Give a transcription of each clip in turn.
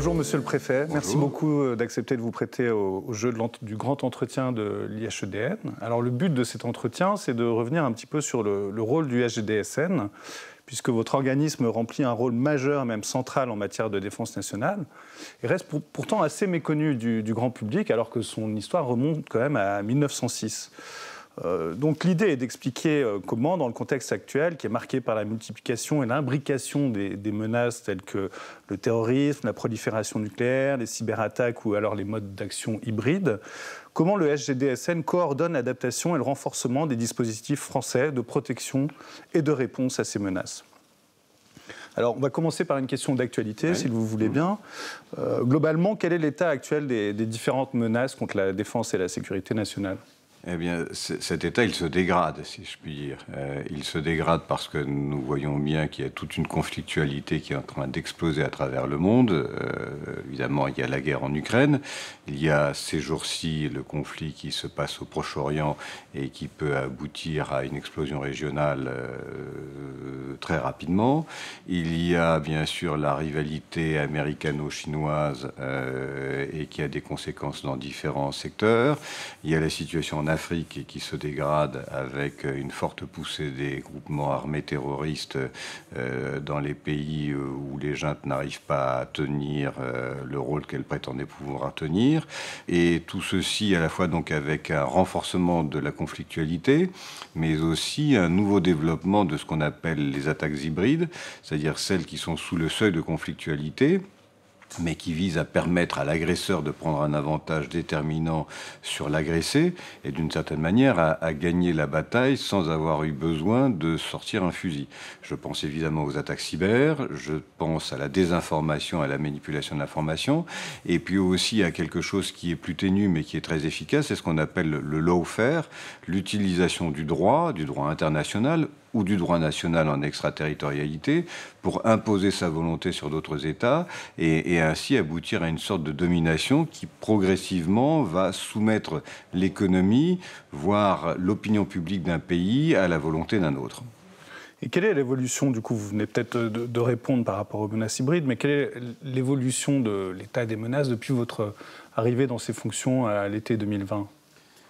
Bonjour Monsieur le Préfet, Bonjour. Merci beaucoup d'accepter de vous prêter au jeu du grand entretien de l'IHEDN. Alors le but de cet entretien, c'est de revenir un petit peu sur le rôle du HGDSN, puisque votre organisme remplit un rôle majeur, même central en matière de défense nationale, et reste pourtant assez méconnu du grand public, alors que son histoire remonte quand même à 1906. Donc l'idée est d'expliquer comment, dans le contexte actuel, qui est marqué par la multiplication et l'imbrication des menaces telles que le terrorisme, la prolifération nucléaire, les cyberattaques ou alors les modes d'action hybrides, comment le HGDSN coordonne l'adaptation et le renforcement des dispositifs français de protection et de réponse à ces menaces. Alors, on va commencer par une question d'actualité, si vous voulez bien. Globalement, quel est l'état actuel des différentes menaces contre la défense et la sécurité nationale ? Eh bien, cet état, il se dégrade, si je puis dire. Il se dégrade parce que nous voyons bien qu'il y a toute une conflictualité qui est en train d'exploser à travers le monde. Évidemment, il y a la guerre en Ukraine. Il y a ces jours-ci le conflit qui se passe au Proche-Orient et qui peut aboutir à une explosion régionale très rapidement. Il y a bien sûr la rivalité américano-chinoise et qui a des conséquences dans différents secteurs. Il y a la situation en Afrique qui se dégrade avec une forte poussée des groupements armés terroristes dans les pays où les juntes n'arrivent pas à tenir le rôle qu'elles prétendaient pouvoir tenir. Et tout ceci à la fois donc avec un renforcement de la conflictualité, mais aussi un nouveau développement de ce qu'on appelle les attaques hybrides, c'est-à-dire celles qui sont sous le seuil de conflictualité, mais qui vise à permettre à l'agresseur de prendre un avantage déterminant sur l'agressé et d'une certaine manière à gagner la bataille sans avoir eu besoin de sortir un fusil. Je pense évidemment aux attaques cyber, je pense à la désinformation, à la manipulation de l'information, et puis aussi à quelque chose qui est plus ténu mais qui est très efficace, c'est ce qu'on appelle le lawfare, l'utilisation du droit international ou du droit national en extraterritorialité pour imposer sa volonté sur d'autres États et ainsi aboutir à une sorte de domination qui progressivement va soumettre l'économie, voire l'opinion publique d'un pays à la volonté d'un autre. Et quelle est l'évolution, du coup, vous venez peut-être de répondre par rapport aux menaces hybrides, mais quelle est l'évolution de l'état des menaces depuis votre arrivée dans ces fonctions à l'été 2020 ?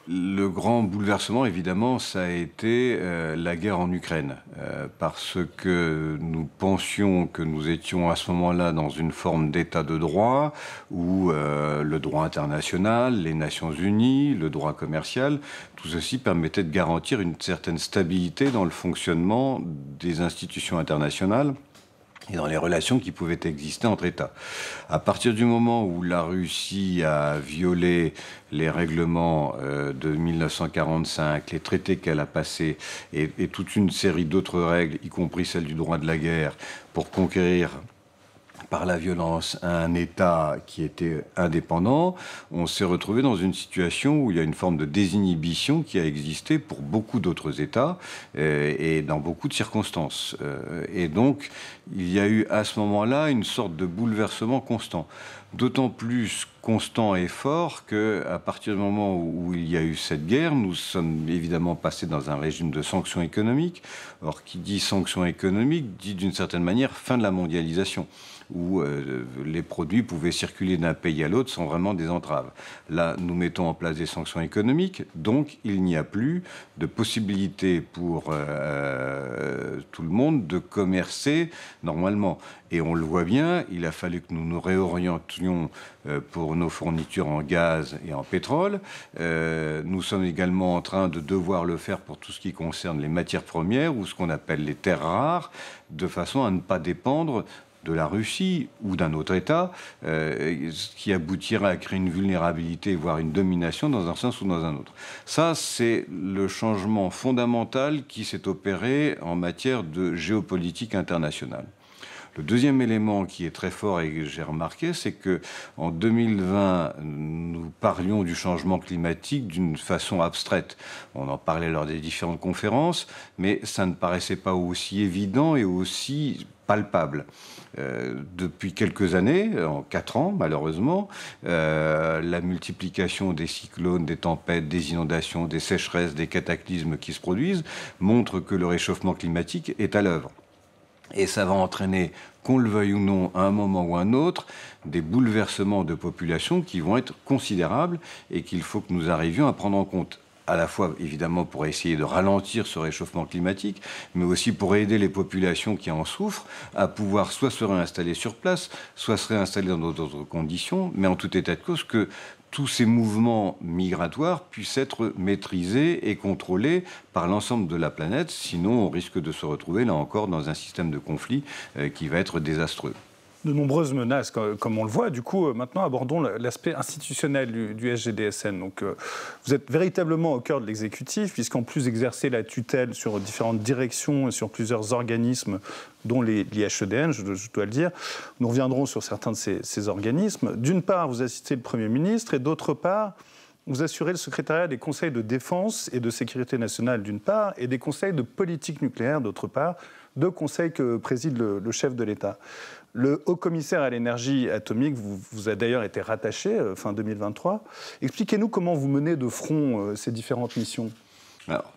Le grand bouleversement, évidemment, ça a été la guerre en Ukraine, parce que nous pensions que nous étions à ce moment-là dans une forme d'état de droit où le droit international, les Nations Unies, le droit commercial, tout ceci permettait de garantir une certaine stabilité dans le fonctionnement des institutions internationales et dans les relations qui pouvaient exister entre États. À partir du moment où la Russie a violé les règlements de 1945, les traités qu'elle a passés et toute une série d'autres règles, y compris celle du droit de la guerre, pour conquérir par la violence un État qui était indépendant, on s'est retrouvé dans une situation où il y a une forme de désinhibition qui a existé pour beaucoup d'autres États et dans beaucoup de circonstances. Et donc, il y a eu à ce moment-là une sorte de bouleversement constant. D'autant plus constant et fort qu'à partir du moment où il y a eu cette guerre, nous sommes évidemment passés dans un régime de sanctions économiques. Or, qui dit sanctions économiques dit d'une certaine manière fin de la mondialisation, où les produits pouvaient circuler d'un pays à l'autre sans vraiment des entraves. Là, nous mettons en place des sanctions économiques, donc il n'y a plus de possibilité pour tout le monde de commercer normalement. Et on le voit bien, il a fallu que nous nous réorientions pour nos fournitures en gaz et en pétrole. Nous sommes également en train de devoir le faire pour tout ce qui concerne les matières premières ou ce qu'on appelle les terres rares, de façon à ne pas dépendre de la Russie ou d'un autre État, ce qui aboutirait à créer une vulnérabilité, voire une domination dans un sens ou dans un autre. Ça, c'est le changement fondamental qui s'est opéré en matière de géopolitique internationale. Le deuxième élément qui est très fort et que j'ai remarqué, c'est qu'en 2020, nous parlions du changement climatique d'une façon abstraite. On en parlait lors des différentes conférences, mais ça ne paraissait pas aussi évident et aussi palpable. Depuis quelques années, en 4 ans malheureusement, la multiplication des cyclones, des tempêtes, des inondations, des sécheresses, des cataclysmes qui se produisent montre que le réchauffement climatique est à l'œuvre. Et ça va entraîner, qu'on le veuille ou non, à un moment ou à un autre, des bouleversements de population qui vont être considérables et qu'il faut que nous arrivions à prendre en compte. À la fois, évidemment, pour essayer de ralentir ce réchauffement climatique, mais aussi pour aider les populations qui en souffrent à pouvoir soit se réinstaller sur place, soit se réinstaller dans d'autres conditions, mais en tout état de cause que tous ces mouvements migratoires puissent être maîtrisés et contrôlés par l'ensemble de la planète, sinon on risque de se retrouver, là encore, dans un système de conflit qui va être désastreux. De nombreuses menaces, comme on le voit. Du coup, maintenant, abordons l'aspect institutionnel du SGDSN. Donc, vous êtes véritablement au cœur de l'exécutif, puisqu'en plus d'exercer la tutelle sur différentes directions et sur plusieurs organismes, dont l'IHEDN, je dois le dire, nous reviendrons sur certains de ces organismes. D'une part, vous assistez le Premier ministre, et d'autre part, vous assurez le secrétariat des conseils de défense et de sécurité nationale, d'une part, et des conseils de politique nucléaire, d'autre part, deux conseils que préside le chef de l'État. Le haut-commissaire à l'énergie atomique vous a d'ailleurs été rattaché fin 2023. Expliquez-nous comment vous menez de front ces différentes missions. Alors,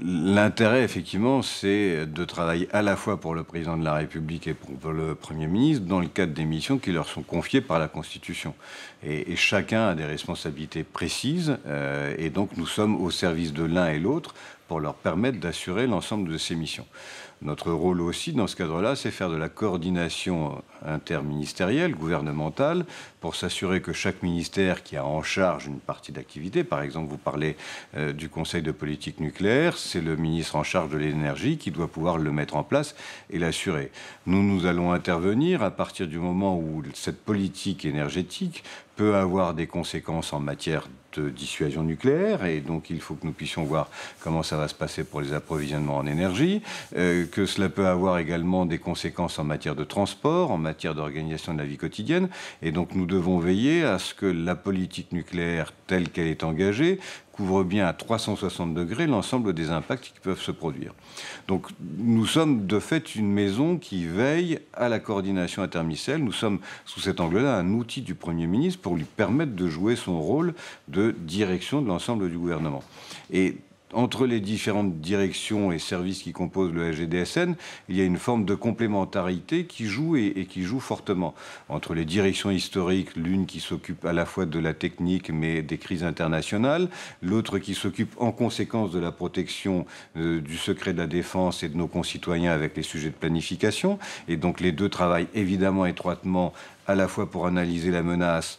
l'intérêt, effectivement, c'est de travailler à la fois pour le président de la République et pour le Premier ministre dans le cadre des missions qui leur sont confiées par la Constitution. Et chacun a des responsabilités précises, et donc nous sommes au service de l'un et l'autre pour leur permettre d'assurer l'ensemble de ces missions. Notre rôle aussi, dans ce cadre-là, c'est faire de la coordination interministérielle, gouvernementale, pour s'assurer que chaque ministère qui a en charge une partie d'activité, par exemple, vous parlez du Conseil de politique nucléaire, c'est le ministre en charge de l'énergie qui doit pouvoir le mettre en place et l'assurer. Nous allons intervenir à partir du moment où cette politique énergétique peut avoir des conséquences en matière de dissuasion nucléaire, et donc il faut que nous puissions voir comment ça va se passer pour les approvisionnements en énergie, que cela peut avoir également des conséquences en matière de transport, en matière d'organisation de la vie quotidienne, et donc nous devons veiller à ce que la politique nucléaire telle qu'elle est engagée couvre bien à 360 degrés l'ensemble des impacts qui peuvent se produire. Donc nous sommes de fait une maison qui veille à la coordination interministérielle. Nous sommes sous cet angle-là un outil du Premier ministre pour lui permettre de jouer son rôle de direction de l'ensemble du gouvernement. Et entre les différentes directions et services qui composent le SGDSN, il y a une forme de complémentarité qui joue et qui joue fortement. Entre les directions historiques, l'une qui s'occupe à la fois de la technique mais des crises internationales, l'autre qui s'occupe en conséquence de la protection du secret de la défense et de nos concitoyens avec les sujets de planification. Et donc les deux travaillent évidemment étroitement à la fois pour analyser la menace,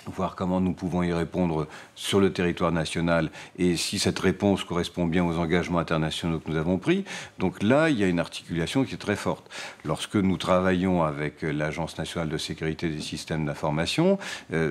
voir comment nous pouvons y répondre sur le territoire national et si cette réponse correspond bien aux engagements internationaux que nous avons pris. Donc là, il y a une articulation qui est très forte. Lorsque nous travaillons avec l'Agence nationale de sécurité des systèmes d'information,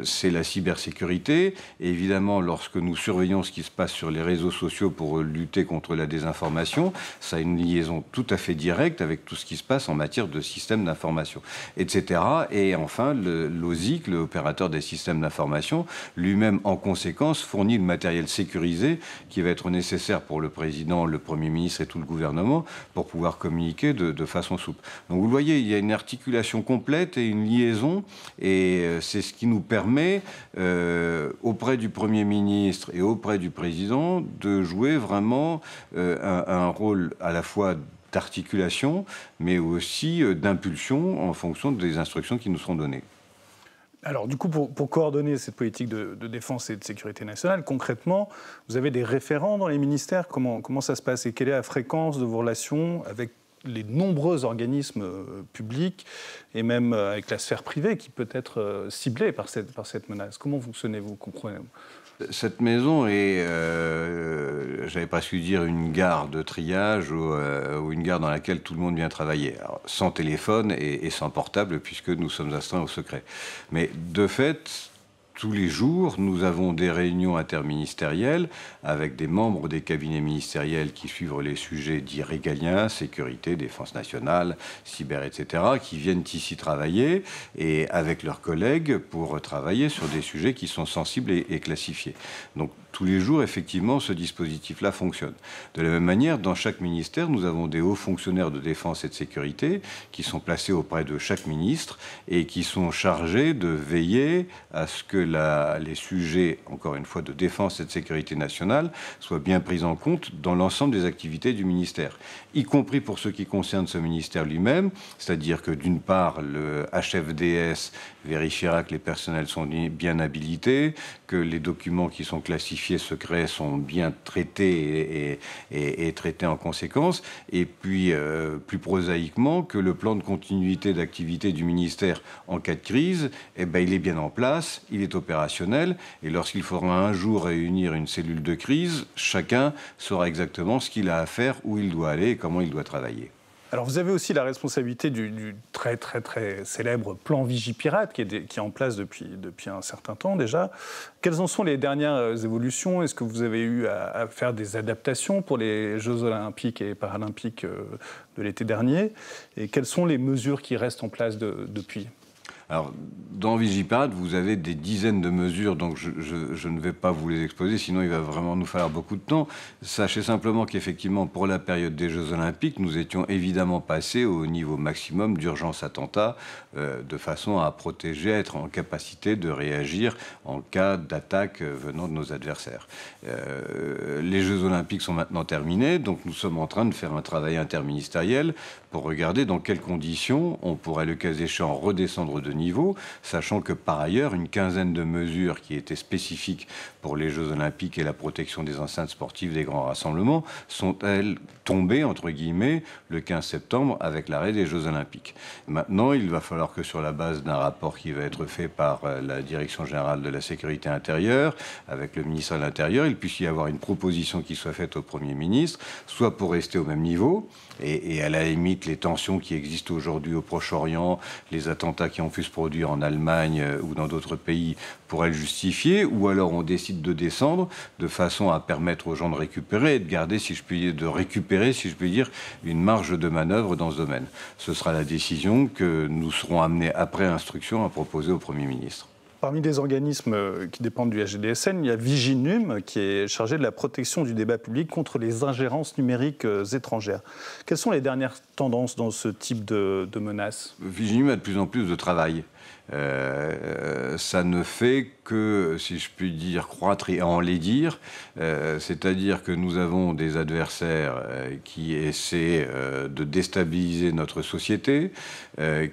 c'est la cybersécurité. Et évidemment, lorsque nous surveillons ce qui se passe sur les réseaux sociaux pour lutter contre la désinformation, ça a une liaison tout à fait directe avec tout ce qui se passe en matière de systèmes d'information, etc. Et enfin, l'OSIC, l'opérateur des systèmes d'information, lui-même en conséquence fournit le matériel sécurisé qui va être nécessaire pour le président, le Premier ministre et tout le gouvernement pour pouvoir communiquer de façon souple. Donc vous le voyez, il y a une articulation complète et une liaison, et c'est ce qui nous permet auprès du Premier ministre et auprès du président de jouer vraiment un rôle à la fois d'articulation mais aussi d'impulsion en fonction des instructions qui nous seront données. Alors, du coup, pour coordonner cette politique de défense et de sécurité nationale, concrètement, vous avez des référents dans les ministères. Comment ça se passe et quelle est la fréquence de vos relations avec les nombreux organismes publics et même avec la sphère privée qui peut être ciblée par cette menace? Comment fonctionnez-vous, comprenez-vous? Cette maison est, j'avais presque dire, une gare de triage ou une gare dans laquelle tout le monde vient travailler. Alors, sans téléphone et sans portable, puisque nous sommes astreints au secret. Mais de fait, tous les jours, nous avons des réunions interministérielles avec des membres des cabinets ministériels qui suivent les sujets dits régaliens, sécurité, défense nationale, cyber, etc., qui viennent ici travailler et avec leurs collègues pour travailler sur des sujets qui sont sensibles et classifiés. Donc, tous les jours, effectivement, ce dispositif-là fonctionne. De la même manière, dans chaque ministère, nous avons des hauts fonctionnaires de défense et de sécurité qui sont placés auprès de chaque ministre et qui sont chargés de veiller à ce que les sujets, encore une fois, de défense et de sécurité nationale soient bien pris en compte dans l'ensemble des activités du ministère, y compris pour ce qui concerne ce ministère lui-même, c'est-à-dire que d'une part, le HFDS vérifiera que les personnels sont bien habilités, que les documents qui sont classifiés secrets sont bien traités et traités en conséquence, et puis plus prosaïquement que le plan de continuité d'activité du ministère en cas de crise, eh ben, il est bien en place, il est opérationnel, et lorsqu'il faudra un jour réunir une cellule de crise, chacun saura exactement ce qu'il a à faire, où il doit aller et comment il doit travailler. Alors vous avez aussi la responsabilité du très célèbre plan Vigipirate qui est en place depuis un certain temps déjà. Quelles en sont les dernières évolutions? Est-ce que vous avez eu à faire des adaptations pour les Jeux olympiques et paralympiques de l'été dernier? Et quelles sont les mesures qui restent en place depuis? Alors, dans Vigipirate, vous avez des dizaines de mesures, donc je ne vais pas vous les exposer, sinon il va vraiment nous falloir beaucoup de temps. Sachez simplement qu'effectivement, pour la période des Jeux Olympiques, nous étions évidemment passés au niveau maximum d'urgence attentat, de façon à protéger, à être en capacité de réagir en cas d'attaque venant de nos adversaires. Les Jeux Olympiques sont maintenant terminés, donc nous sommes en train de faire un travail interministériel pour regarder dans quelles conditions on pourrait, le cas échéant, redescendre de niveau, sachant que par ailleurs, une quinzaine de mesures qui étaient spécifiques pour les Jeux Olympiques et la protection des enceintes sportives des grands rassemblements sont-elles tombées, entre guillemets, le 15 septembre avec l'arrêt des Jeux Olympiques. Maintenant, il va falloir que sur la base d'un rapport qui va être fait par la Direction générale de la sécurité intérieure, avec le ministre de l'Intérieur, il puisse y avoir une proposition qui soit faite au Premier ministre, soit pour rester au même niveau, et à la limite, les tensions qui existent aujourd'hui au Proche-Orient, les attentats qui ont pu se produire en Allemagne ou dans d'autres pays pourraient le justifier, ou alors on décide de descendre de façon à permettre aux gens de récupérer et de garder, si je puis dire, une marge de manœuvre dans ce domaine. Ce sera la décision que nous serons amenés, après instruction, à proposer au Premier ministre. Parmi les organismes qui dépendent du HGDSN, il y a Viginum qui est chargé de la protection du débat public contre les ingérences numériques étrangères. Quelles sont les dernières tendances dans ce type de menaces? Viginum a de plus en plus de travail. Ça ne fait que, si je puis dire, croître et enlaidir. C'est-à-dire que nous avons des adversaires qui essaient de déstabiliser notre société,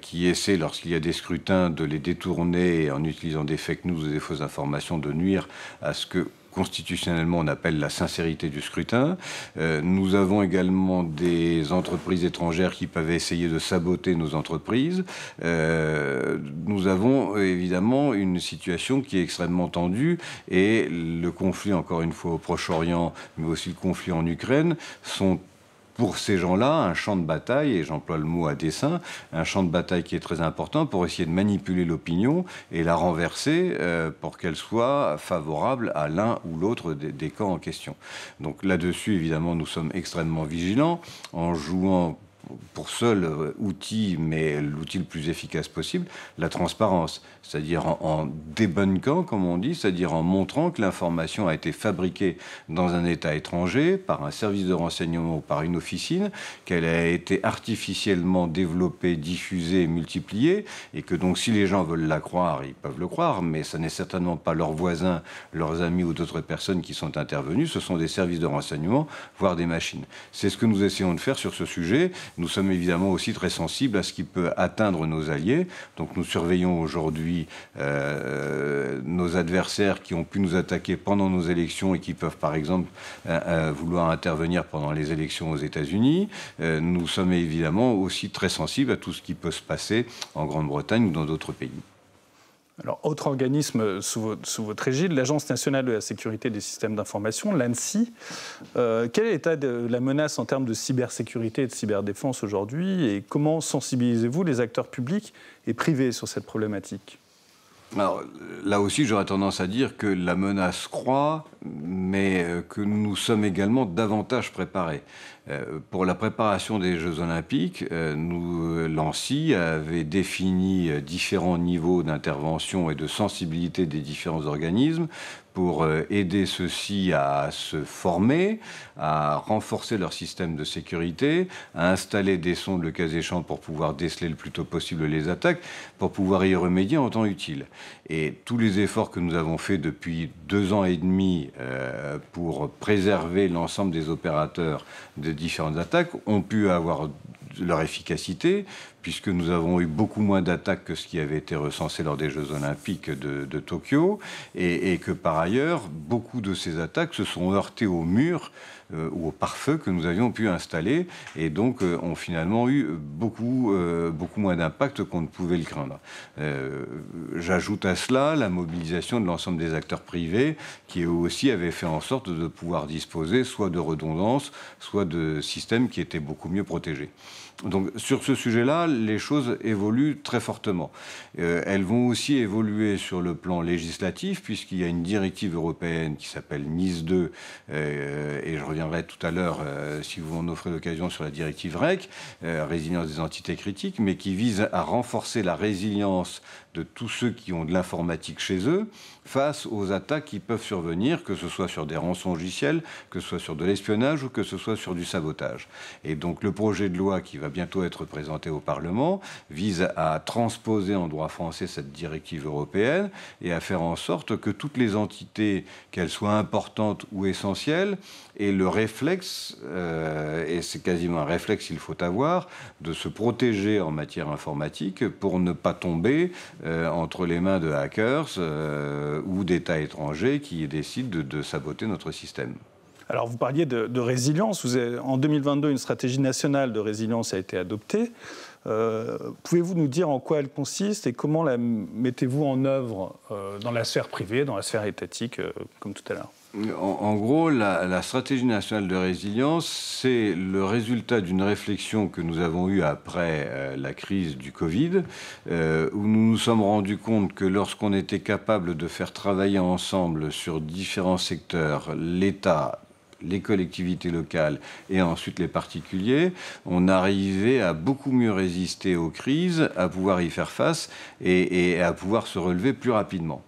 qui essaient, lorsqu'il y a des scrutins, de les détourner en utilisant des fake news et des fausses informations, de nuire à ce que constitutionnellement on appelle la sincérité du scrutin. Nous avons également des entreprises étrangères qui peuvent essayer de saboter nos entreprises. Nous avons évidemment une situation qui est extrêmement tendue, et le conflit, encore une fois, au Proche-Orient, mais aussi le conflit en Ukraine, sont pour ces gens-là un champ de bataille, et j'emploie le mot à dessein, un champ de bataille qui est très important pour essayer de manipuler l'opinion et la renverser pour qu'elle soit favorable à l'un ou l'autre des camps en question. Donc là-dessus, évidemment, nous sommes extrêmement vigilants en jouant pour seul outil, mais l'outil le plus efficace possible, la transparence. C'est-à-dire en débunkant, comme on dit, c'est-à-dire en montrant que l'information a été fabriquée dans un État étranger, par un service de renseignement ou par une officine, qu'elle a été artificiellement développée, diffusée, multipliée, et que donc si les gens veulent la croire, ils peuvent le croire, mais ce n'est certainement pas leurs voisins, leurs amis ou d'autres personnes qui sont intervenus, ce sont des services de renseignement, voire des machines. C'est ce que nous essayons de faire sur ce sujet. Nous sommes évidemment aussi très sensibles à ce qui peut atteindre nos alliés. Donc nous surveillons aujourd'hui nos adversaires qui ont pu nous attaquer pendant nos élections et qui peuvent par exemple vouloir intervenir pendant les élections aux États-Unis. Nous sommes évidemment aussi très sensibles à tout ce qui peut se passer en Grande-Bretagne ou dans d'autres pays. Alors, autre organisme sous votre égide, l'Agence nationale de la sécurité des systèmes d'information, l'ANSSI. Quel est l'état de la menace en termes de cybersécurité et de cyberdéfense aujourd'hui, et comment sensibilisez-vous les acteurs publics et privés sur cette problématique ? Alors, là aussi, j'aurais tendance à dire que la menace croît, mais que nous sommes également davantage préparés. Pour la préparation des Jeux Olympiques, l'ANSSI avait défini différents niveaux d'intervention et de sensibilité des différents organismes pour aider ceux-ci à se former, à renforcer leur système de sécurité, à installer des sondes le cas échéant pour pouvoir déceler le plus tôt possible les attaques, pour pouvoir y remédier en temps utile. Et tous les efforts que nous avons faits depuis 2 ans et demi pour préserver l'ensemble des opérateurs de différentes attaques ont pu avoir leur efficacité, puisque nous avons eu beaucoup moins d'attaques que ce qui avait été recensé lors des Jeux Olympiques de Tokyo, et que par ailleurs, beaucoup de ces attaques se sont heurtées au mur ou au pare-feu que nous avions pu installer, et donc ont finalement eu beaucoup moins d'impact qu'on ne pouvait le craindre. J'ajoute à cela la mobilisation de l'ensemble des acteurs privés, qui eux aussi avaient fait en sorte de pouvoir disposer soit de redondance, soit de systèmes qui étaient beaucoup mieux protégés. Donc sur ce sujet-là, les choses évoluent très fortement. Elles vont aussi évoluer sur le plan législatif, puisqu'il y a une directive européenne qui s'appelle NIS 2, et je reviendrai tout à l'heure, si vous m'en offrez l'occasion, sur la directive REC, résilience des entités critiques, mais qui vise à renforcer la résilience de tous ceux qui ont de l'informatique chez eux face aux attaques qui peuvent survenir, que ce soit sur des rançongiciels, que ce soit sur de l'espionnage ou que ce soit sur du sabotage. Et donc le projet de loi qui va bientôt être présenté au Parlement vise à transposer en droit français cette directive européenne et à faire en sorte que toutes les entités, qu'elles soient importantes ou essentielles, aient le réflexe, et c'est quasiment un réflexe qu'il faut avoir, de se protéger en matière informatique pour ne pas tomber entre les mains de hackers ou d'États étrangers qui décident de saboter notre système. Alors, vous parliez de résilience. En 2022, une stratégie nationale de résilience a été adoptée. Pouvez-vous nous dire en quoi elle consiste et comment la mettez-vous en œuvre dans la sphère privée, dans la sphère étatique, comme tout à l'heure ? En gros, la stratégie nationale de résilience, c'est le résultat d'une réflexion que nous avons eue après la crise du Covid, où nous nous sommes rendus compte que lorsqu'on était capable de faire travailler ensemble sur différents secteurs, l'État, les collectivités locales et ensuite les particuliers, on arrivait à beaucoup mieux résister aux crises, à pouvoir y faire face et à pouvoir se relever plus rapidement.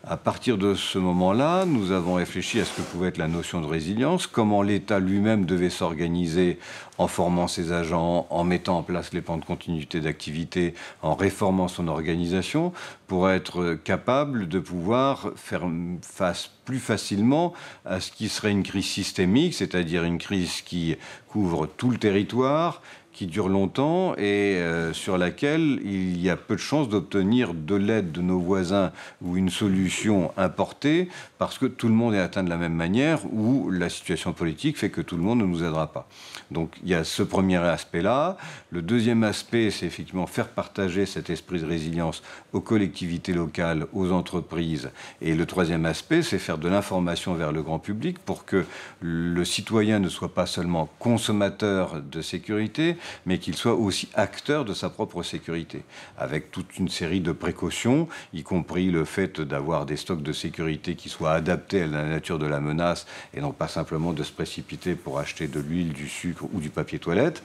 À partir de ce moment-là, nous avons réfléchi à ce que pouvait être la notion de résilience, comment l'État lui-même devait s'organiser en formant ses agents, en mettant en place les plans de continuité d'activité, en réformant son organisation, pour être capable de pouvoir faire face plus facilement à ce qui serait une crise systémique, c'est-à-dire une crise qui couvre tout le territoire, qui dure longtemps et sur laquelle il y a peu de chances d'obtenir de l'aide de nos voisins ou une solution importée parce que tout le monde est atteint de la même manière ou la situation politique fait que tout le monde ne nous aidera pas. Donc il y a ce premier aspect-là. Le deuxième aspect, c'est effectivement faire partager cet esprit de résilience aux collectivités locales, aux entreprises. Et le troisième aspect, c'est faire de l'information vers le grand public pour que le citoyen ne soit pas seulement consommateur de sécurité, mais qu'il soit aussi acteur de sa propre sécurité, avec toute une série de précautions, y compris le fait d'avoir des stocks de sécurité qui soient adaptés à la nature de la menace, et non pas simplement de se précipiter pour acheter de l'huile, du sucre ou du papier toilette.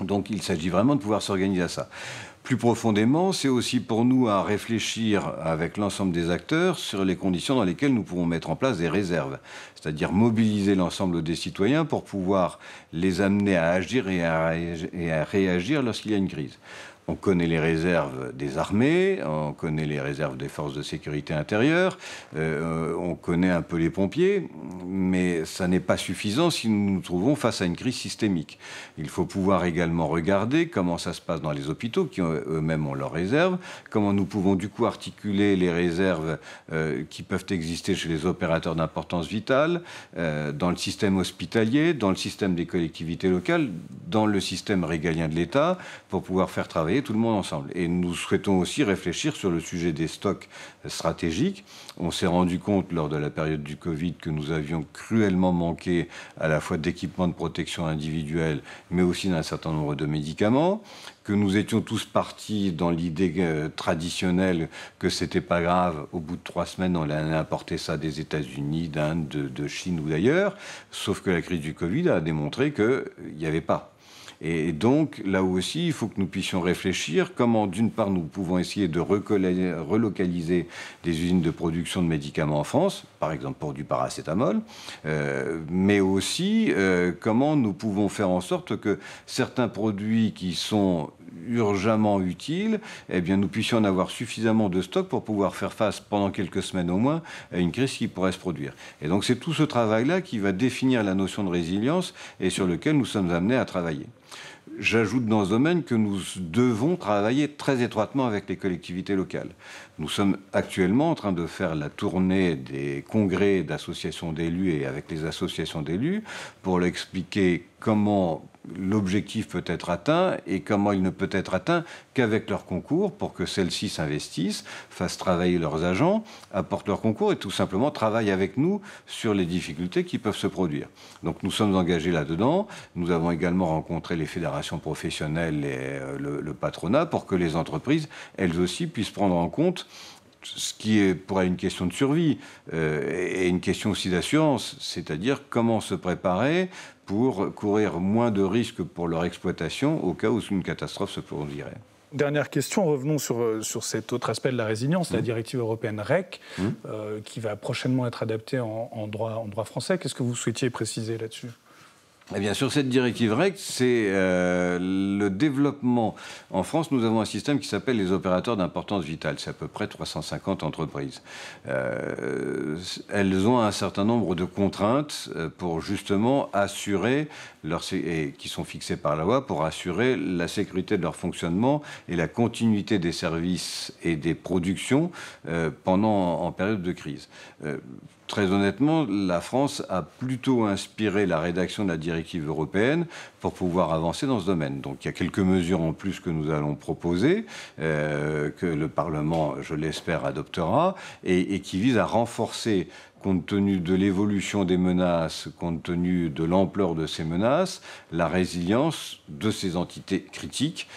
Donc il s'agit vraiment de pouvoir s'organiser à ça. Plus profondément, c'est aussi pour nous à réfléchir avec l'ensemble des acteurs sur les conditions dans lesquelles nous pouvons mettre en place des réserves, c'est-à-dire mobiliser l'ensemble des citoyens pour pouvoir les amener à agir et à réagir lorsqu'il y a une crise. On connaît les réserves des armées, on connaît les réserves des forces de sécurité intérieure, on connaît un peu les pompiers, mais ça n'est pas suffisant si nous nous trouvons face à une crise systémique. Il faut pouvoir également regarder comment ça se passe dans les hôpitaux, qui eux-mêmes ont leurs réserves, comment nous pouvons du coup articuler les réserves qui peuvent exister chez les opérateurs d'importance vitale, dans le système hospitalier, dans le système des collectivités locales, dans le système régalien de l'État, pour pouvoir faire travailler tout le monde ensemble. Et nous souhaitons aussi réfléchir sur le sujet des stocks stratégiques. On s'est rendu compte lors de la période du Covid que nous avions cruellement manqué à la fois d'équipements de protection individuelle, mais aussi d'un certain nombre de médicaments, que nous étions tous partis dans l'idée traditionnelle que c'était pas grave, au bout de 3 semaines on allait importer ça des États-Unis, d'Inde, de Chine ou d'ailleurs, sauf que la crise du Covid a démontré qu'il n'y avait pas. Et donc, là aussi, il faut que nous puissions réfléchir comment, d'une part, nous pouvons essayer de relocaliser des usines de production de médicaments en France, par exemple pour du paracétamol, mais aussi comment nous pouvons faire en sorte que certains produits qui sont urgemment utiles, eh bien, nous puissions en avoir suffisamment de stock pour pouvoir faire face, pendant quelques semaines au moins, à une crise qui pourrait se produire. Et donc, c'est tout ce travail-là qui va définir la notion de résilience et sur lequel nous sommes amenés à travailler. J'ajoute dans ce domaine que nous devons travailler très étroitement avec les collectivités locales. Nous sommes actuellement en train de faire la tournée des congrès d'associations d'élus et avec les associations d'élus pour leur expliquer comment l'objectif peut être atteint et comment il ne peut être atteint qu'avec leur concours pour que celles-ci s'investissent, fassent travailler leurs agents, apportent leur concours et tout simplement travaillent avec nous sur les difficultés qui peuvent se produire. Donc nous sommes engagés là-dedans. Nous avons également rencontré les fédérations professionnelles et le patronat pour que les entreprises, elles aussi, puissent prendre en compte ce qui est pour elle une question de survie et une question aussi d'assurance, c'est-à-dire comment se préparer pour courir moins de risques pour leur exploitation au cas où une catastrophe se produirait. Dernière question, revenons sur cet autre aspect de la résilience, la directive européenne REC, qui va prochainement être adaptée en droit français. Qu'est-ce que vous souhaitiez préciser là-dessus ? Eh bien, sur cette directive REC, c'est le développement. En France, nous avons un système qui s'appelle les opérateurs d'importance vitale. C'est à peu près 350 entreprises. Elles ont un certain nombre de contraintes pour justement assurer, et qui sont fixées par la loi, pour assurer la sécurité de leur fonctionnement et la continuité des services et des productions en période de crise. Très honnêtement, la France a plutôt inspiré la rédaction de la directive européenne pour pouvoir avancer dans ce domaine. Donc il y a quelques mesures en plus que nous allons proposer, que le Parlement, je l'espère, adoptera, et qui visent à renforcer, compte tenu de l'évolution des menaces, compte tenu de l'ampleur de ces menaces, la résilience de ces entités critiques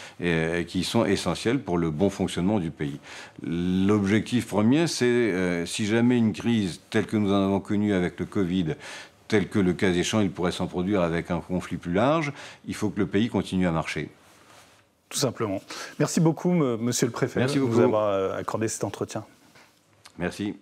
qui sont essentielles pour le bon fonctionnement du pays. L'objectif premier, c'est si jamais une crise telle que nous en avons connue avec le Covid, tel que le cas échéant, il pourrait s'en produire avec un conflit plus large, il faut que le pays continue à marcher. Tout simplement. Merci beaucoup, Monsieur le Préfet, de nous avoir accordé cet entretien. Merci.